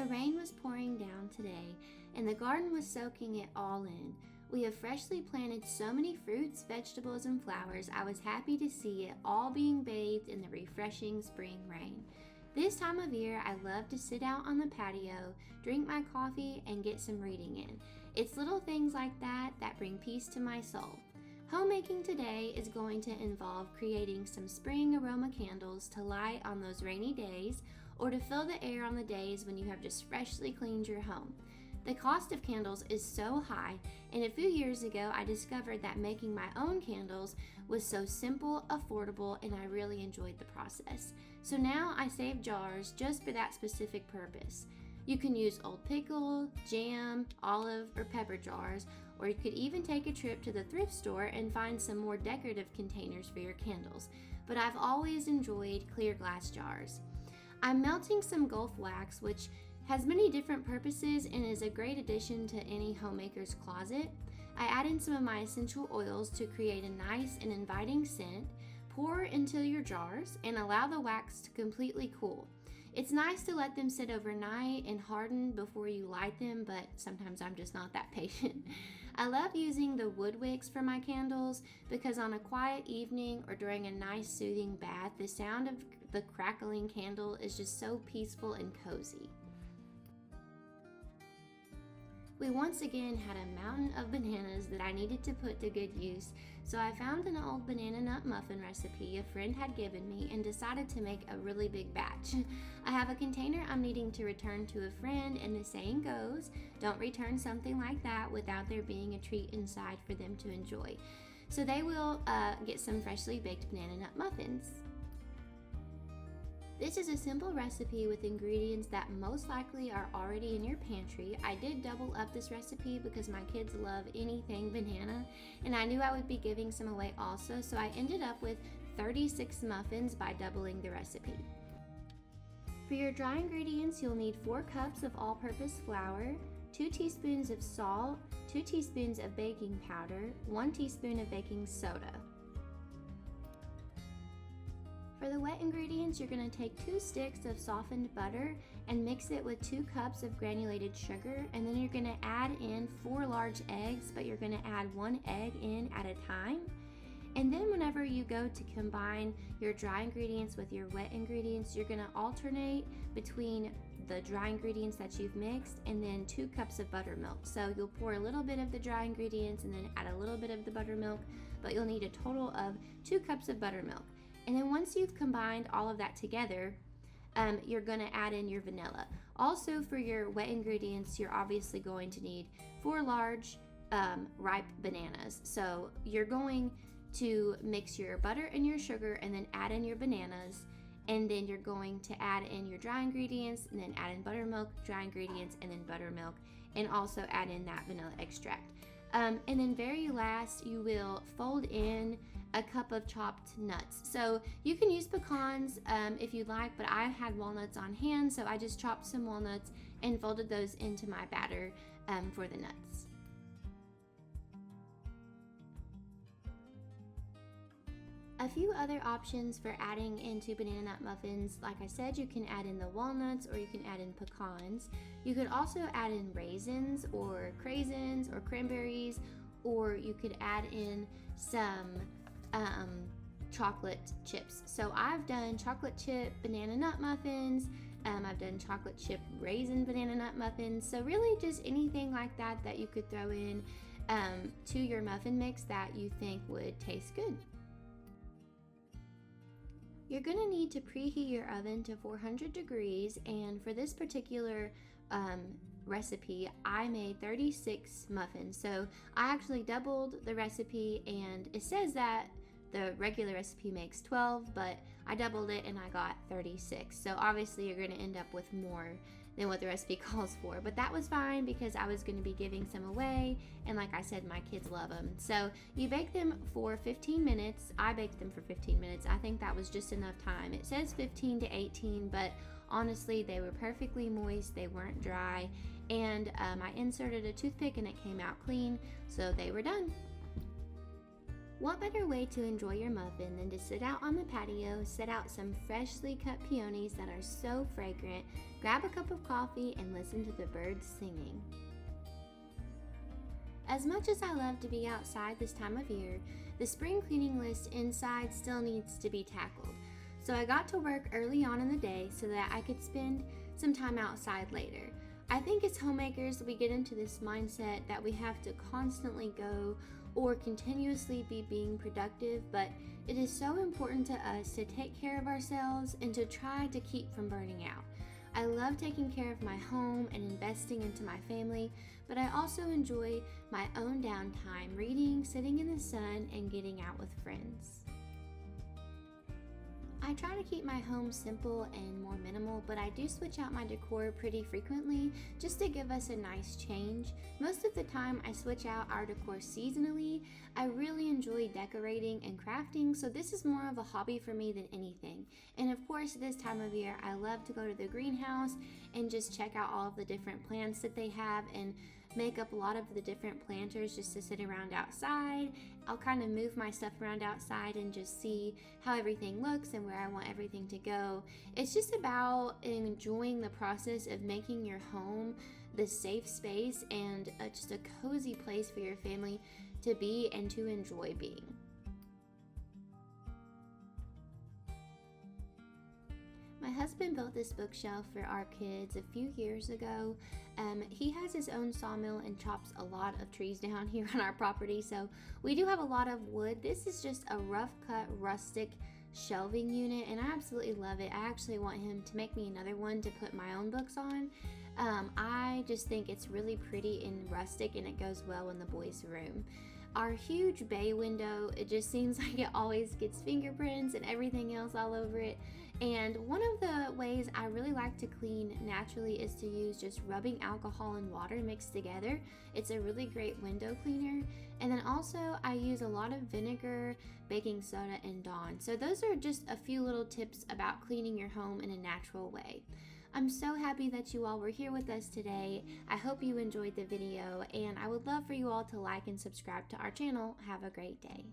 The rain was pouring down today, and the garden was soaking it all in. We have freshly planted so many fruits, vegetables, and flowers. I was happy to see it all being bathed in the refreshing spring rain. This time of year, I love to sit out on the patio, drink my coffee, and get some reading in. It's little things like that that bring peace to my soul. Homemaking today is going to involve creating some spring aroma candles to light on those rainy days or to fill the air on the days when you have just freshly cleaned your home. The cost of candles is so high, and a few years ago I discovered that making my own candles was so simple, affordable, and I really enjoyed the process. So now I save jars just for that specific purpose. You can use old pickle, jam, olive, or pepper jars, or you could even take a trip to the thrift store and find some more decorative containers for your candles. But I've always enjoyed clear glass jars. I'm melting some Gulf wax, which has many different purposes and is a great addition to any homemaker's closet. I add in some of my essential oils to create a nice and inviting scent. Pour into your jars and allow the wax to completely cool. It's nice to let them sit overnight and harden before you light them, but sometimes I'm just not that patient. I love using the wood wicks for my candles because on a quiet evening or during a nice soothing bath, the sound of the crackling candle is just so peaceful and cozy. We once again had a mountain of bananas that I needed to put to good use, so I found an old banana nut muffin recipe a friend had given me and decided to make a really big batch. I have a container I'm needing to return to a friend, and the saying goes, don't return something like that without there being a treat inside for them to enjoy. So they will get some freshly baked banana nut muffins. This is a simple recipe with ingredients that most likely are already in your pantry. I did double up this recipe because my kids love anything banana, and I knew I would be giving some away also, so I ended up with 36 muffins by doubling the recipe. For your dry ingredients, you'll need 4 cups of all-purpose flour, 2 teaspoons of salt, 2 teaspoons of baking powder, 1 teaspoon of baking soda. For the wet ingredients, you're going to take 2 sticks of softened butter and mix it with 2 cups of granulated sugar, and then you're going to add in 4 large eggs, but you're going to add 1 egg in at a time. And then whenever you go to combine your dry ingredients with your wet ingredients, you're going to alternate between the dry ingredients that you've mixed and then 2 cups of buttermilk. So you'll pour a little bit of the dry ingredients and then add a little bit of the buttermilk, but you'll need a total of 2 cups of buttermilk. And then once you've combined all of that together, you're going to add in your vanilla. Also for your wet ingredients, you're obviously going to need 4 large ripe bananas. So you're going to mix your butter and your sugar and then add in your bananas, and then you're going to add in your dry ingredients and then add in buttermilk, dry ingredients, and then buttermilk, and also add in that vanilla extract. And then very last, you will fold in a cup of chopped nuts. So you can use pecans if you'd like, but I had walnuts on hand, so I just chopped some walnuts and folded those into my batter for the nuts. A few other options for adding into banana nut muffins. Like I said, you can add in the walnuts or you can add in pecans. You could also add in raisins or craisins or cranberries, or you could add in some chocolate chips. So I've done chocolate chip banana nut muffins. I've done chocolate chip raisin banana nut muffins. So really just anything like that that you could throw in to your muffin mix that you think would taste good. You're going to need to preheat your oven to 400 degrees, and for this particular recipe, I made 36 muffins. So I actually doubled the recipe, and it says that the regular recipe makes 12, but I doubled it and I got 36. So obviously you're going to end up with more than what the recipe calls for, but that was fine because I was going to be giving some away, and like I said, my kids love them. So you bake them for 15 minutes. I baked them for 15 minutes. I think that was just enough time. It says 15 to 18, but honestly they were perfectly moist, they weren't dry, and I inserted a toothpick and it came out clean, so they were done. What better way to enjoy your muffin than to sit out on the patio, set out some freshly cut peonies that are so fragrant, grab a cup of coffee, and listen to the birds singing. As much as I love to be outside this time of year, the spring cleaning list inside still needs to be tackled. So I got to work early on in the day so that I could spend some time outside later. I think as homemakers, we get into this mindset that we have to constantly go or continuously be being productive, but it is so important to us to take care of ourselves and to try to keep from burning out. I love taking care of my home and investing into my family, but I also enjoy my own downtime, reading, sitting in the sun, and getting out with friends. I try to keep my home simple and more minimal, but I do switch out my decor pretty frequently just to give us a nice change. Most of the time I switch out our decor seasonally. I really enjoy decorating and crafting, so this is more of a hobby for me than anything. And of course, this time of year I love to go to the greenhouse and just check out all of the different plants that they have and make up a lot of the different planters just to sit around outside. I'll kind of move my stuff around outside and just see how everything looks and where I want everything to go. It's just about enjoying the process of making your home the safe space and just a cozy place for your family to be and to enjoy being. My husband built this bookshelf for our kids a few years ago. He has his own sawmill and chops a lot of trees down here on our property, so we do have a lot of wood. This is just a rough cut rustic shelving unit, and I absolutely love it. I actually want him to make me another one to put my own books on. I just think it's really pretty and rustic, and it goes well in the boys' room. Our huge bay window, it just seems like it always gets fingerprints and everything else all over it. And one of the ways I really like to clean naturally is to use just rubbing alcohol and water mixed together. It's a really great window cleaner. And then also I use a lot of vinegar, baking soda, and Dawn. So those are just a few little tips about cleaning your home in a natural way. I'm so happy that you all were here with us today. I hope you enjoyed the video, and I would love for you all to like and subscribe to our channel. Have a great day.